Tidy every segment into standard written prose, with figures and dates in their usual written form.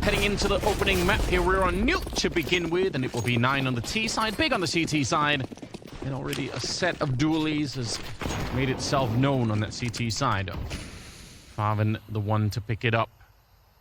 Heading into the opening map here, we're on Nuke to begin with, and it will be 9 on the T side, big on the CT side. And already a set of dualies has made itself known on that CT side. Farven, the one to pick it up.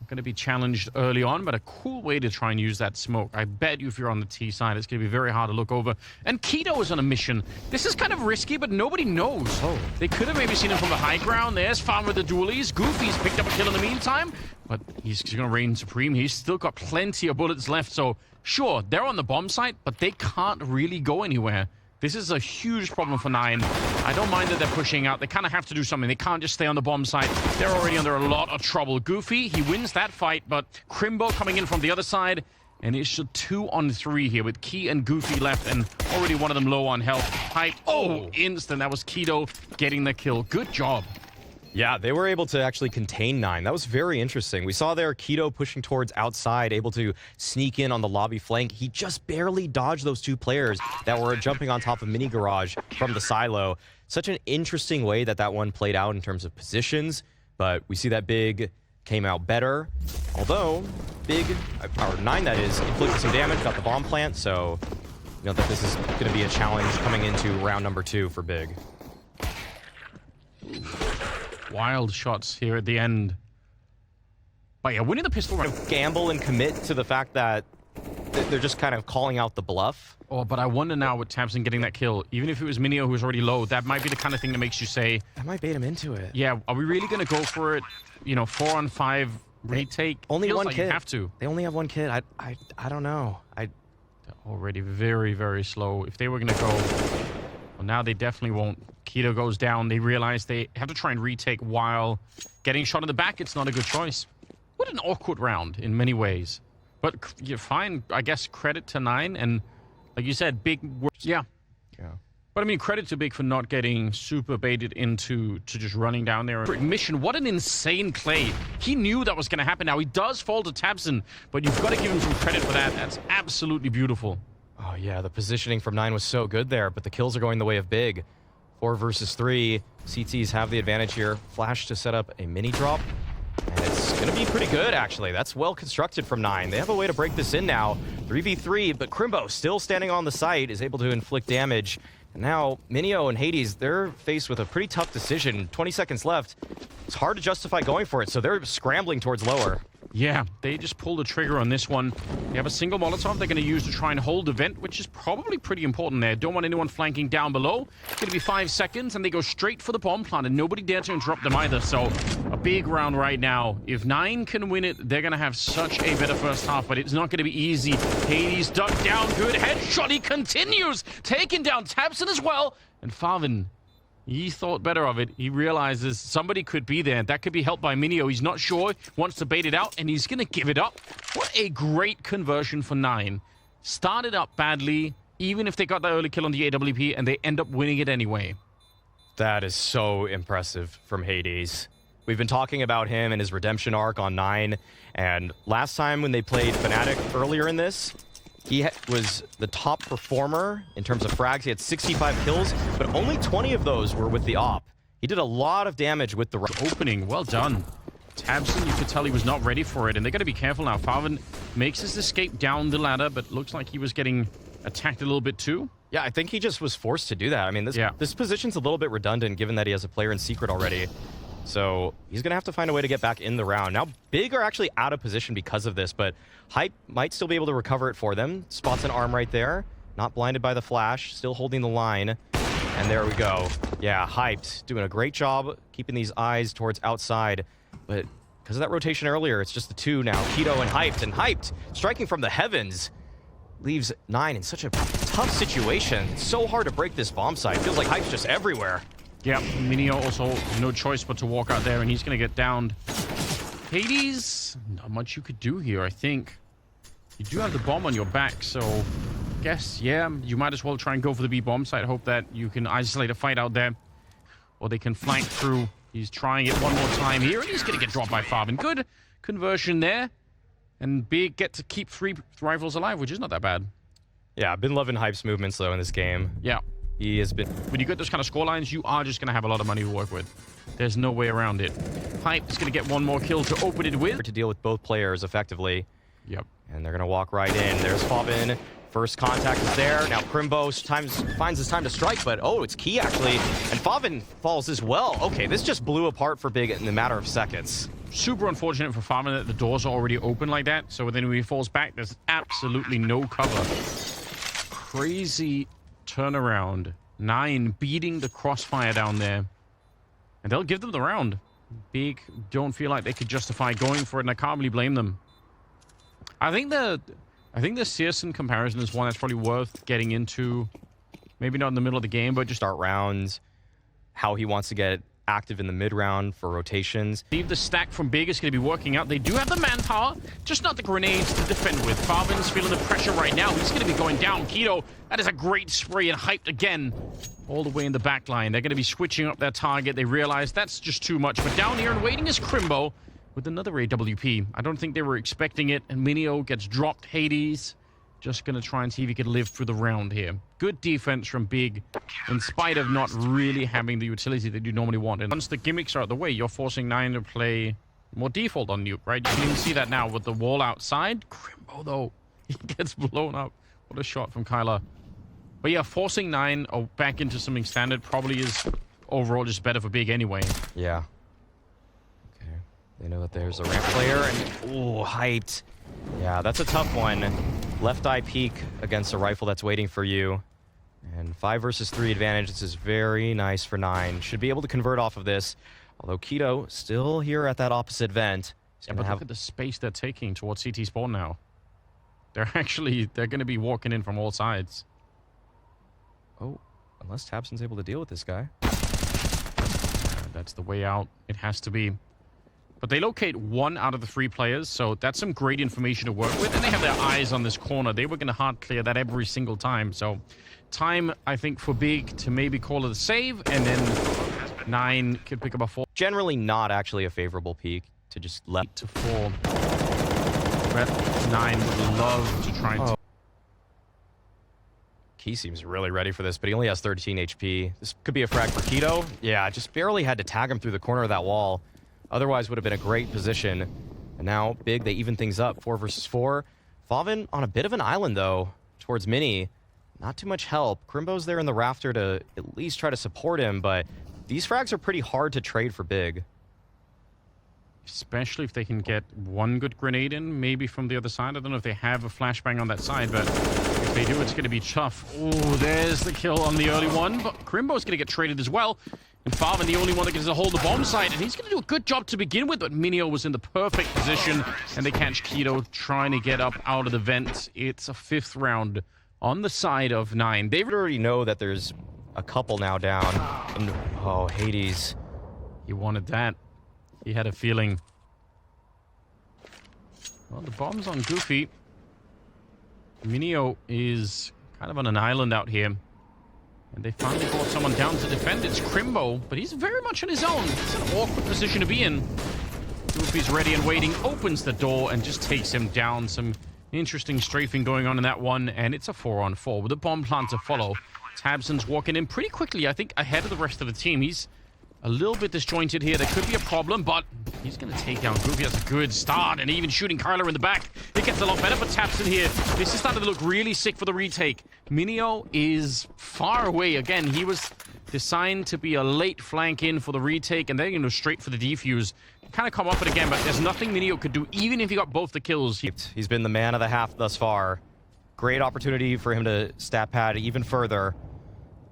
Going to be challenged early on, but a cool way to try and use that smoke. I bet you if you're on the T side, it's going to be very hard to look over. And Keto is on a mission. This is kind of risky, but nobody knows. Oh. They could have maybe seen him from the high ground. There's Farven with the dualies. Goofy's picked up a kill in the meantime, but he's going to reign supreme. He's still got plenty of bullets left, so sure, they're on the bomb site, but they can't really go anywhere. This is a huge problem for 9. I don't mind that they're pushing out. They kind of have to do something. They can't just stay on the bomb site. They're already under a lot of trouble. Goofy, he wins that fight, but Crimbo coming in from the other side. And it's a 2-on-3 here with Key and Goofy left, and already one of them low on health. Hype, instant. That was Keto getting the kill. Good job. Yeah, they were able to actually contain 9. That was very interesting. We saw there Keto pushing towards outside, able to sneak in on the lobby flank. He just barely dodged those two players that were jumping on top of Mini Garage from the silo. Such an interesting way that that one played out in terms of positions, but we see that Big came out better. Although, Big, or 9 that is, inflicted some damage, got the bomb plant, so you know that this is going to be a challenge coming into round number 2 for Big. Wild shots here at the end. But yeah, winning the pistol round. Gamble and commit to the fact that they're just kind of calling out the bluff. Oh, but I wonder now with Tabson getting that kill, even if it was Minio who was already low, that might be the kind of thing that makes you say... That might bait him into it. Yeah, are we really going to go for it? You know, 4-on-5 retake? Only Feels one like kid. You have to. They only have one kid. I don't know. They're already very, very slow. If they were going to go... Well, now they definitely won't. Keto goes down. They realize they have to try and retake while getting shot in the back. It's not a good choice. What an awkward round in many ways. But you're fine. I guess credit to 9. And like you said, Big... Yeah. But I mean, credit to Big for not getting super baited into just running down there. Mission, what an insane play. He knew that was going to happen. Now, he does fall to Tabson, but you've got to give him some credit for that. That's absolutely beautiful. Oh, yeah, the positioning from 9 was so good there, but the kills are going the way of Big. 4 versus 3. CTs have the advantage here. Flash to set up a mini drop. And it's going to be pretty good, actually. That's well constructed from 9. They have a way to break this in now. 3v3, but Crimbo still standing on the site is able to inflict damage. And now, Minio and Hades, they're faced with a pretty tough decision. 20 seconds left. It's hard to justify going for it, so they're scrambling towards lower. Yeah, they just pulled the trigger on this one. They have a single Molotov they're going to use to try and hold the vent, which is probably pretty important there. Don't want anyone flanking down below. It's going to be 5 seconds, and they go straight for the bomb plant, and nobody dares to interrupt them either. So, a big round right now. If 9 can win it, they're going to have such a better first half, but it's not going to be easy. Hades ducked down, good headshot. He continues, taking down Tabson as well. And Farven, he thought better of it. He realizes somebody could be there. That could be helped by Minio. He's not sure, wants to bait it out, and he's going to give it up. What a great conversion for 9. Started up badly, even if they got that early kill on the AWP, and they end up winning it anyway. That is so impressive from Hades. We've been talking about him and his redemption arc on 9, and last time when they played Fnatic earlier in this, he was the top performer in terms of frags. He had 65 kills, but only 20 of those were with the op. He did a lot of damage with the opening. Well done. Tabson, you could tell he was not ready for it, and they got to be careful now. Farven makes his escape down the ladder, but looks like he was getting attacked a little bit too. Yeah, I think he just was forced to do that. I mean, this position's a little bit redundant given that he has a player in secret already. So he's going to have to find a way to get back in the round. Now, Big are actually out of position because of this, but Hype might still be able to recover it for them. Spots an arm right there. Not blinded by the flash. Still holding the line. And there we go. Yeah, Hyped. Doing a great job keeping these eyes towards outside. But because of that rotation earlier, it's just the 2 now. Keto and Hyped. And Hyped, striking from the heavens, leaves 9 in such a tough situation. It's so hard to break this bomb site. Feels like Hype's just everywhere. Yeah, Minio also no choice but to walk out there, and he's going to get downed. Hades, not much you could do here, I think. You do have the bomb on your back, so I guess, yeah, you might as well try and go for the B bomb site. Hope that you can isolate a fight out there, or they can flank through. He's trying it one more time here, and he's going to get dropped by Farven. Good conversion there, and Big get to keep 3 rifles alive, which is not that bad. Yeah, I've been loving Hype's movements, though, in this game. Yeah. He has been... When you get those kind of score lines, you are just going to have a lot of money to work with. There's no way around it. Hype is going to get one more kill to open it with. To deal with both players effectively. Yep. And they're going to walk right in. There's Favin. First contact is there. Now Crimbo finds his time to strike, but oh, it's Key actually. And Favin falls as well. Okay, this just blew apart for Big in a matter of seconds. Super unfortunate for Favin that the doors are already open like that. So then when he falls back, there's absolutely no cover. Crazy turnaround. 9 beating the crossfire down there. And they'll give them the round. Big don't feel like they could justify going for it, and I can't really blame them. I think the Searson comparison is one that's probably worth getting into. Maybe not in the middle of the game, but just start rounds. How he wants to get active in the mid-round for rotations. Leave the stack from Big is going to be working out. They do have the manpower, just not the grenades to defend with. Favin's feeling the pressure right now. He's going to be going down. Keto, that is a great spray and hyped again. All the way in the back line. They're going to be switching up their target. They realize that's just too much. But down here and waiting is Crimbo with another AWP. I don't think they were expecting it. And Minio gets dropped. Hades just going to try and see if he could live through the round here. Good defense from Big, in spite of not really having the utility that you normally want. And once the gimmicks are out of the way, you're forcing 9 to play more default on Nuke, right? You can even see that now with the wall outside. Crimbo, though, he gets blown up. What a shot from Kyler. But yeah, forcing 9 back into something standard probably is overall just better for Big anyway. Yeah. Okay. They know that there's a ramp player, and oh, hyped. Yeah, that's a tough one. Left eye peek against a rifle that's waiting for you. And 5 versus 3 advantage. This is very nice for 9. Should be able to convert off of this. Although Keto still here at that opposite vent. Yeah, but look at the space they're taking towards CT spawn now. They're going to be walking in from all sides. Oh, unless Tabson's able to deal with this guy. That's the way out. It has to be. But they locate 1 out of the 3 players, so that's some great information to work with. And they have their eyes on this corner. They were going to hard clear that every single time. So time, I think, for Big to maybe call it a save, and then 9 could pick up a 4. Generally not actually a favorable peak to just let 8 to 4. But 9 would love to try and... Key seems really ready for this, but he only has 13 HP. This could be a frag for Keto. Yeah, just barely had to tag him through the corner of that wall. Otherwise would have been a great position. And now Big, they even things up. 4 versus 4. Favin on a bit of an island, though, towards Mini. Not too much help. Crimbo's there in the rafter to at least try to support him, but these frags are pretty hard to trade for Big. Especially if they can get 1 good grenade in, maybe from the other side. I don't know if they have a flashbang on that side, but if they do, it's going to be tough. Oh, there's the kill on the early one, but Crimbo's going to get traded as well. And Favin, the only one that gets to hold the bomb site, and he's going to do a good job to begin with, but Minio was in the perfect position, and they catch Keto trying to get up out of the vent. It's a 5th round on the side of 9. They already know that there's a couple now down. And, oh, Hades. He wanted that. He had a feeling. Well, the bomb's on Goofy. Minio is kind of on an island out here. And they finally brought someone down to defend. It's Crimbo, but he's very much on his own. It's an awkward position to be in. Goofy's ready and waiting, opens the door, and just takes him down. Some interesting strafing going on in that one, and it's a 4-on-4 with a bomb plant to follow. Tabson's walking in pretty quickly, I think, ahead of the rest of the team. He's a little bit disjointed here. There could be a problem, but he's going to take down Goofy. That's a good start, and even shooting Kyler in the back. It gets a lot better for Tabson here. This is starting to look really sick for the retake. Minio is far away. Again, he was designed to be a late flank in for the retake, and they're going to go straight for the defuse. Kind of come off it again, but there's nothing Minio could do, even if he got both the kills. He's been the man of the half thus far. Great opportunity for him to stat pad even further.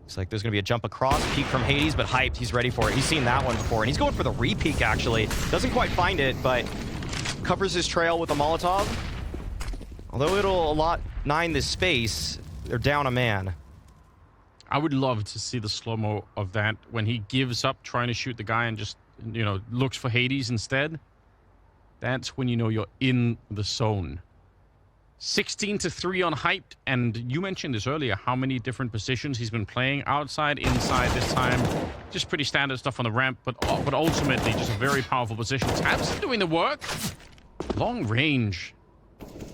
Looks like there's going to be a jump across, peek from Hades, but hyped. He's ready for it. He's seen that one before, and he's going for the re-peek, actually. Doesn't quite find it, but covers his trail with a Molotov. Although it'll allot 9 this space, they're down a man. I would love to see the slow-mo of that when he gives up trying to shoot the guy and just, you know, looks for Hades instead. That's when you know you're in the zone. 16-3 on hyped, and you mentioned this earlier, how many different positions he's been playing, outside, inside this time. Just pretty standard stuff on the ramp, but ultimately just a very powerful position. Tabs doing the work. Long range.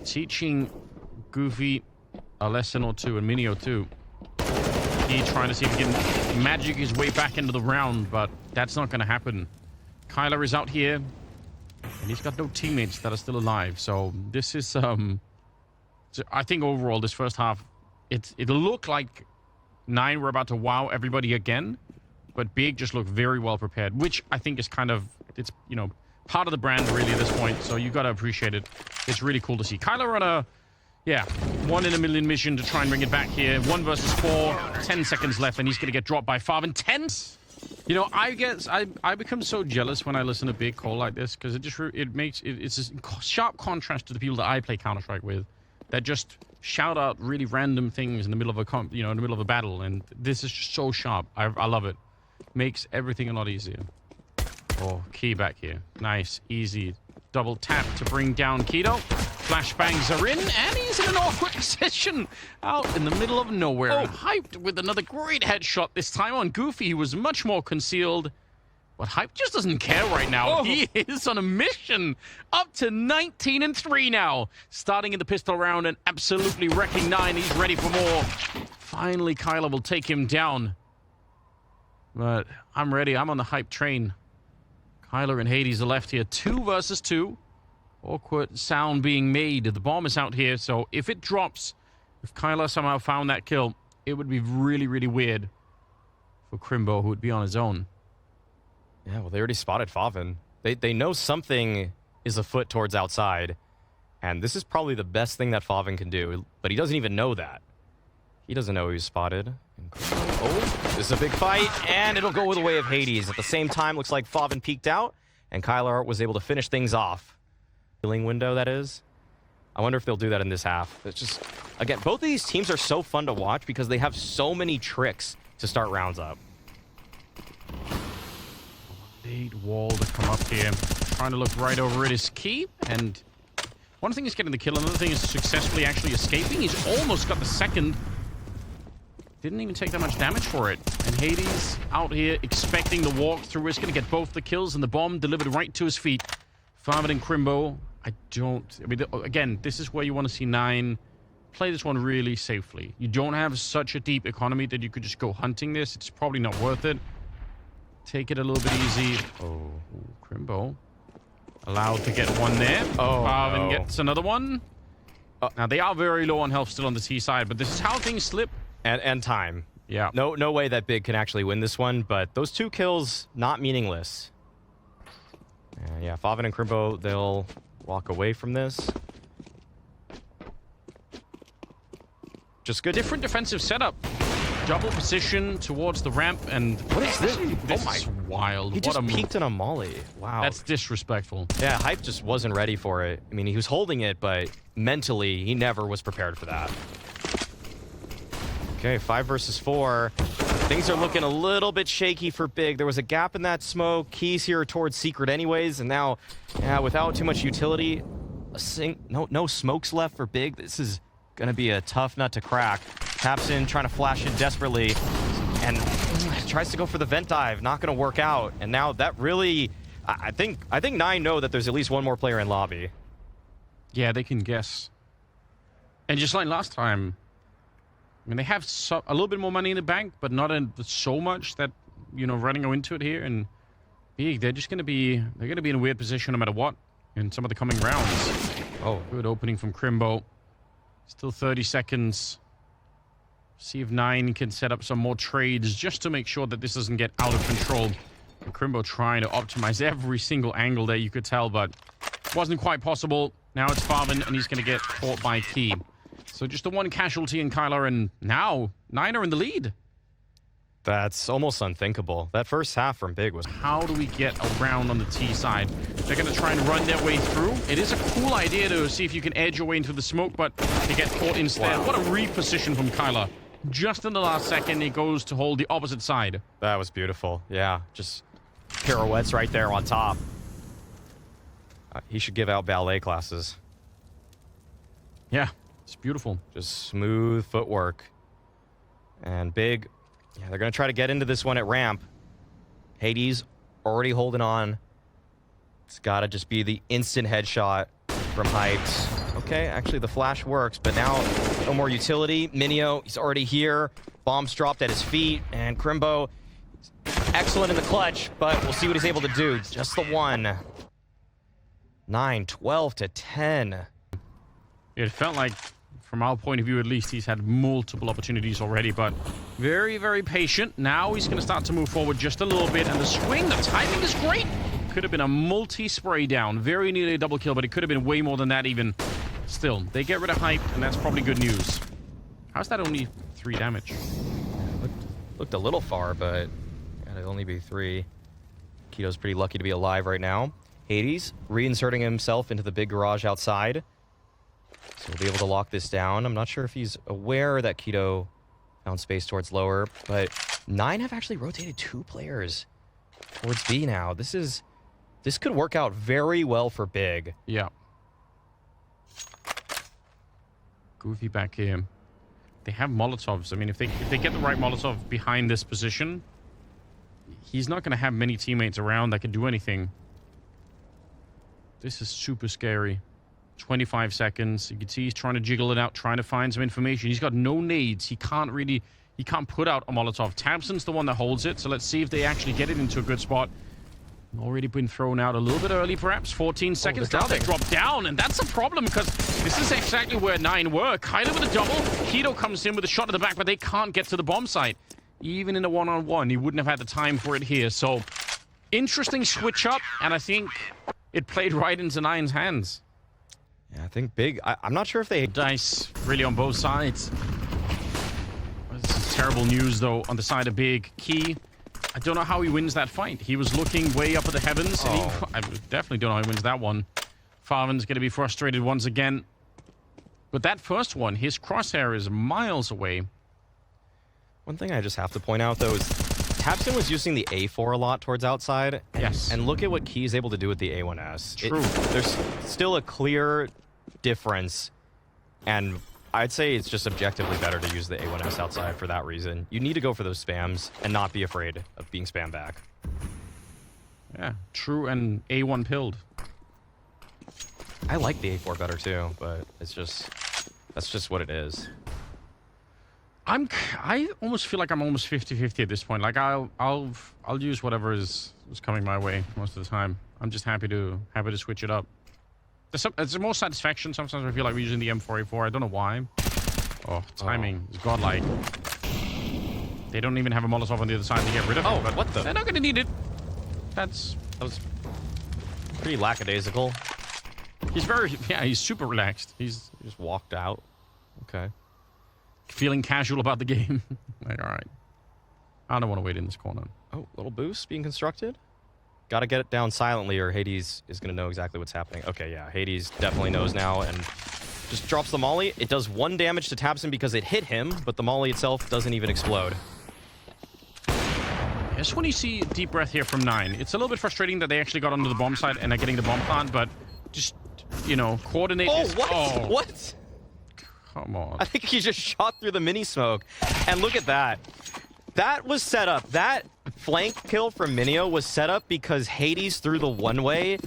Teaching Goofy a lesson or two, and Minio too. He trying to see if he can magic his way back into the round, but that's not going to happen. Kyler is out here, and he's got no teammates that are still alive. So this is, I think overall this first half, it'll look like Nine were about to wow everybody again, but Big just looked very well prepared, which I think is kind of, it's, you know, part of the brand really at this point. So you got to appreciate it. It's really cool to see. Kyler on a, yeah, 1 in a million mission to try and bring it back here. 1 versus 4, 10 seconds left, and he's going to get dropped by Faven. 10. You know, I become so jealous when I listen to Big call like this, because it's a sharp contrast to the people that I play Counter-Strike with, that just shout out really random things in the middle of a in the middle of a battle, and this is just so sharp. I love it. Makes everything a lot easier. Oh, Key back here. Nice, easy. Double tap to bring down Keto. Flashbangs are in, and he's in an awkward position out in the middle of nowhere. Oh. Hyped with another great headshot, this time on Goofy. He was much more concealed. But Hype just doesn't care right now. Oh. He is on a mission. Up to 19-3 now. Starting in the pistol round and absolutely wrecking Nine. He's ready for more. Finally, Kyler will take him down. But I'm ready. I'm on the Hype train. Kyler and Hades are left here. 2 versus 2. Awkward sound being made. The bomb is out here, so if it drops, if Kyler somehow found that kill, it would be really, really weird for Crimbo, who would be on his own. Yeah, well, they already spotted Faven. They know something is afoot towards outside, and this is probably the best thing that Faven can do, but he doesn't even know that. He doesn't know he's spotted. Oh, this is a big fight, and it'll go the way of Hades. At the same time, looks like Faven peeked out, and Kyler was able to finish things off. Killing window, that is. I wonder if they'll do that in this half. It's just, again, both of these teams are so fun to watch because they have so many tricks to start rounds up. Big wall to come up here. Trying to look right over it is Key, and one thing is getting the kill, another thing is successfully actually escaping. He's almost got the second. Didn't even take that much damage for it. And Hades out here expecting the walkthrough is going to get both the kills and the bomb delivered right to his feet. Faven and Crimbo, I mean, again, this is where you want to see Nine play this one really safely. You don't have such a deep economy that you could just go hunting this. It's probably not worth it. Take it a little bit easy. Oh, Crimbo. Allowed to get one there. Oh, Faven gets another one. Now, they are very low on health still on the T side, but this is how things slip. And time. Yeah. No way that Big can actually win this one, but those 2 kills, not meaningless. Yeah, Faven and Crimbo, they'll walk away from this. Just good. Different defensive setup. Double position towards the ramp, and what is this? This is wild. He just peeked in a molly. Wow. That's disrespectful. Yeah, Hype just wasn't ready for it. I mean, he was holding it, but mentally, he never was prepared for that. Okay, 5 versus 4. Things are looking a little bit shaky for Big. There was a gap in that smoke. Keys here towards Secret anyways, and now, yeah, without too much utility, no smokes left for Big. This is gonna be a tough nut to crack. Taps in, trying to flash in desperately, and tries to go for the vent dive. Not gonna work out. And now that really, I think Nine know that there's at least one more player in lobby. Yeah, they can guess. And just like last time, I mean, they have a little bit more money in the bank, but not so much that, you know, running into it here. And Big, they're gonna be in a weird position no matter what in some of the coming rounds. Oh, good opening from Crimbo. Still 30 seconds. See if Nine can set up some more trades just to make sure that this doesn't get out of control. And Crimbo trying to optimize every single angle there, you could tell, but wasn't quite possible. Now it's Faven, and he's going to get caught by Key. So just the one casualty in Kyler, and now Nine are in the lead. That's almost unthinkable. That first half from Big was... How do we get around on the T side? They're going to try and run their way through. It is a cool idea to see if you can edge your way into the smoke, but they get caught instead. Wow. What a reposition from Kyler. Just in the last second, he goes to hold the opposite side. That was beautiful. Yeah, just pirouettes right there on top. He should give out ballet classes. Yeah, it's beautiful. Just smooth footwork. And Big... Yeah, they're going to try to get into this one at ramp. Hades already holding on. It's got to just be the instant headshot from Hyped. Okay, actually the flash works, but now no more utility. Minio, he's already here. Bombs dropped at his feet, and Crimbo, excellent in the clutch, but we'll see what he's able to do. Just the one. 9, 12 to 10. It felt like, from our point of view at least, he's had multiple opportunities already, but very, very patient. Now he's going to start to move forward just a little bit, and the swing, the timing is great. Could have been a multi-spray down. Very nearly a double kill, but it could have been way more than that even. Still, they get rid of hype, and that's probably good news. How's that only 3 damage? Looked a little far, but it'll only be 3. Keto's pretty lucky to be alive right now. Hades reinserting himself into the big garage outside. So we'll be able to lock this down. I'm not sure if he's aware that Keto found space towards lower, but 9 have actually rotated 2 players towards B now. This could work out very well for Big. Yeah. Goofy back here. They have Molotovs. I mean, if they get the right Molotov behind this position, he's not going to have many teammates around that can do anything. This is super scary. 25 seconds. You can see he's trying to jiggle it out, trying to find some information. He's got no nades. He can't put out a Molotov. Tabson's the one that holds it, so let's see if they actually get it into a good spot. Already been thrown out a little bit early, perhaps. 14 seconds. Now they drop down, and that's a problem because this is exactly where 9 were. Kyler with a double. Keto comes in with a shot at the back, but they can't get to the bomb site. Even in a one-on-one, he wouldn't have had the time for it here. So, interesting switch up, and I think it played right into 9's hands. Yeah, I think Big... I'm not sure if they... Dice really on both sides. This is terrible news, though, on the side of Big. Key, I don't know how he wins that fight. He was looking way up at the heavens. Oh. And I definitely don't know how he wins that one. Farvan's going to be frustrated once again. But that first one, his crosshair is miles away. One thing I just have to point out, though, is Tabson was using the A4 a lot towards outside. Yes. And look at what Key is able to do with the A1S. True. There's still a clear difference, and I'd say it's just objectively better to use the A1S outside for that reason. You need to go for those spams and not be afraid of being spammed back. Yeah, true, and A1 pilled. I like the A4 better too, but it's just... that's just what it is. I almost feel like I'm almost 50-50 at this point. Like I'll use whatever is coming my way most of the time. I'm just happy to switch it up. It's more satisfaction. Sometimes I feel like we're using the M4A4. I don't know why. Oh, timing is godlike. They don't even have a Molotov on the other side to get rid of it. But what the? They're not going to need it. That was pretty lackadaisical. He's super relaxed. He just walked out. Okay. Feeling casual about the game. Like, all right. I don't want to wait in this corner. Oh, little boost being constructed. Got to get it down silently or Hades is going to know exactly what's happening. Okay, yeah, Hades definitely knows now and just drops the molly. It does 1 damage to Tabson because it hit him, but the molly itself doesn't even explode. Just when you see a deep breath here from 9, it's a little bit frustrating that they actually got onto the bomb side and are getting the bomb plant, but just, you know, coordinate. What? Come on. I think he just shot through the mini smoke. And look at that. That was set up. That flank kill from Minio was set up because Hades threw the one-way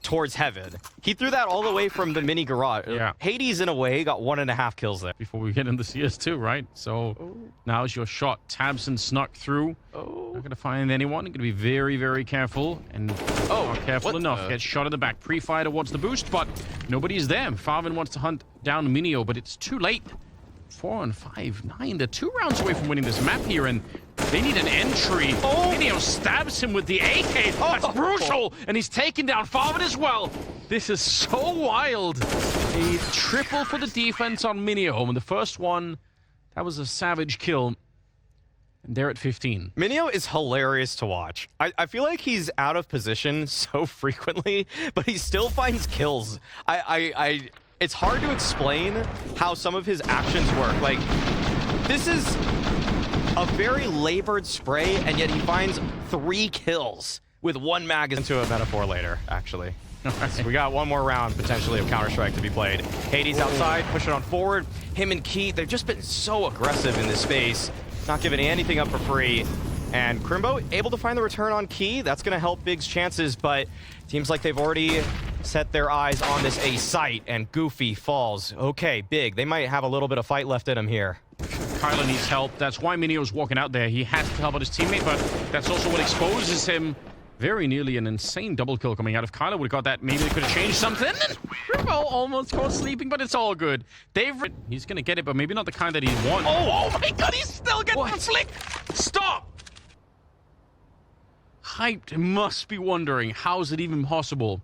towards heaven. He threw that all the way from the mini garage. Yeah. Hades, in a way, got 1.5 kills there. Before we get into CS2, right? So now's your shot. Tabson snuck through. Not going to find anyone. Going to be very, very careful. And not careful enough. Gets shot at the back. Pre-fire towards the boost, but nobody's there. Farvan wants to hunt down Minio, but it's too late. 4 and 5, 9. They're 2 rounds away from winning this map here, and they need an entry. Minio stabs him with the AK. That's brutal, and he's taken down Farvan as well. This is so wild. A triple for the defense on Minio, and the first one, that was a savage kill. And they're at 15. Minio is hilarious to watch. I feel like he's out of position so frequently, but he still finds kills. It's hard to explain how some of his actions work. Like, this is a very labored spray, and yet he finds 3 kills with 1 mag into a metaphor later, actually. So we got 1 more round, potentially, of Counter-Strike to be played. Hades outside, pushing on forward. Him and Keith, they've just been so aggressive in this space, not giving anything up for free. And Crimbo able to find the return on Key. That's going to help Big's chances, but seems like they've already set their eyes on this A site, and Goofy falls. Okay, Big, they might have a little bit of fight left in him here. Kyler needs help. That's why Minio's walking out there. He has to help out his teammate, but that's also what exposes him. Very nearly an insane double kill coming out. If Kyler would have got that, maybe they could have changed something. Crimbo almost caught sleeping, but it's all good. He's going to get it, but maybe not the kind that he wants. Oh my god, he's still getting the flick. Stop. Hyped must be wondering, how is it even possible?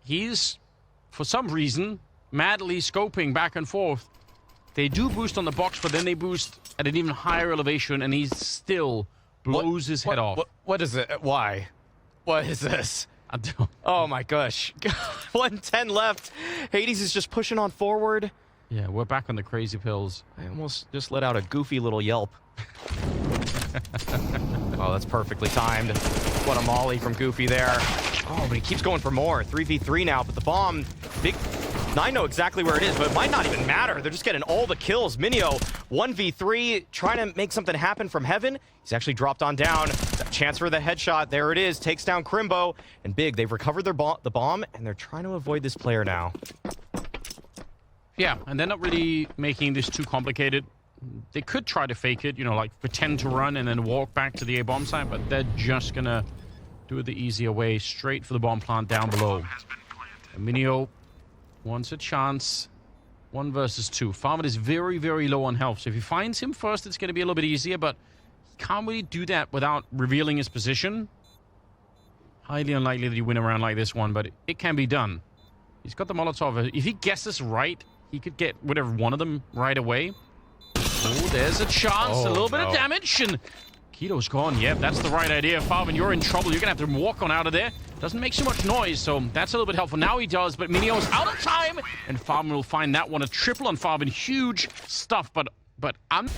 He's, for some reason, madly scoping back and forth. They do boost on the box, but then they boost at an even higher elevation, and he still blows his head off. What is it? Why? What is this? I don't. Oh my gosh. 110 left. Hades is just pushing on forward. Yeah, we're back on the crazy pills. I almost just let out a goofy little yelp. Oh, that's perfectly timed. What a molly from Goofy there. Oh, but he keeps going for more. 3v3 now, but the bomb, Big... I know exactly where it is, but it might not even matter. They're just getting all the kills. Minio, 1v3, trying to make something happen from heaven. He's actually dropped on down. Chance for the headshot. There it is. Takes down Crimbo. And Big, they've recovered their the bomb, and they're trying to avoid this player now. Yeah, and they're not really making this too complicated. They could try to fake it, you know, like pretend to run and then walk back to the A-bomb site, but they're just going to do it the easier way, straight for the bomb plant down below. And Minio wants a chance. 1 versus 2. Farman is very, very low on health. So if he finds him first, it's going to be a little bit easier, but he can't really do that without revealing his position. Highly unlikely that you win around like this one, but it can be done. He's got the Molotov. If he guesses right, he could get whatever one of them right away. Oh, there's a chance. A little bit of damage, and Keto's gone. Yep, that's the right idea. Farman, you're in trouble. You're going to have to walk on out of there. Doesn't make so much noise, so that's a little bit helpful. Now he does, but Minio's out of time, and Farman will find that one. A triple on Farman. Huge stuff, but I'm...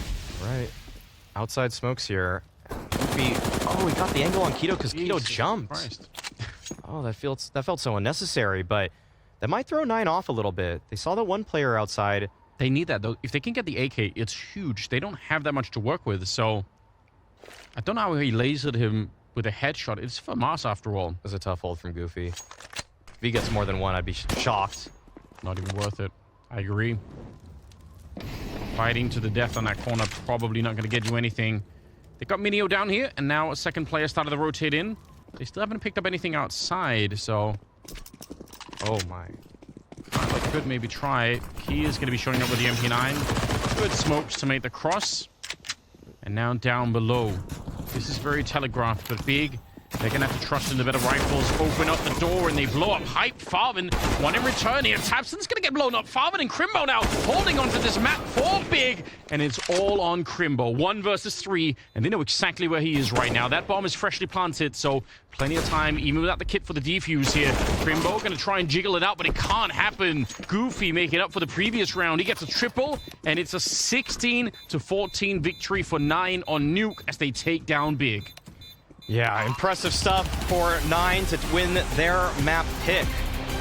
Right. Outside smokes here. Oh, he got the angle on Keto because Keto jumped. Christ. Oh, that felt so unnecessary, but that might throw 9 off a little bit. They saw the one player outside. They need that, though. If they can get the AK, it's huge. They don't have that much to work with, so... I don't know how he lasered him with a headshot. It's for Mars, after all. It was a tough hold from Goofy. If he gets more than one, I'd be shocked. Not even worth it. I agree. Fighting to the death on that corner, probably not going to get you anything. They got Minio down here, and now a second player started to rotate in. They still haven't picked up anything outside, so... Oh, my. I could maybe try. He is going to be showing up with the MP9. Good smokes to make the cross. And now down below. This is very telegraphed, but Big. They're going to have to trust in the better rifles. Open up the door, and they blow up Hype. Farvan, one in return here. Tapson's going to get blown up. Farvan and Crimbo now holding onto this map for Big. And it's all on Crimbo. 1 versus 3, and they know exactly where he is right now. That bomb is freshly planted, so plenty of time, even without the kit for the defuse here. Crimbo going to try and jiggle it out, but it can't happen. Goofy making up for the previous round. He gets a triple, and it's a 16-14 victory for 9 on Nuke as they take down Big. Yeah, impressive stuff for 9 to win their map pick.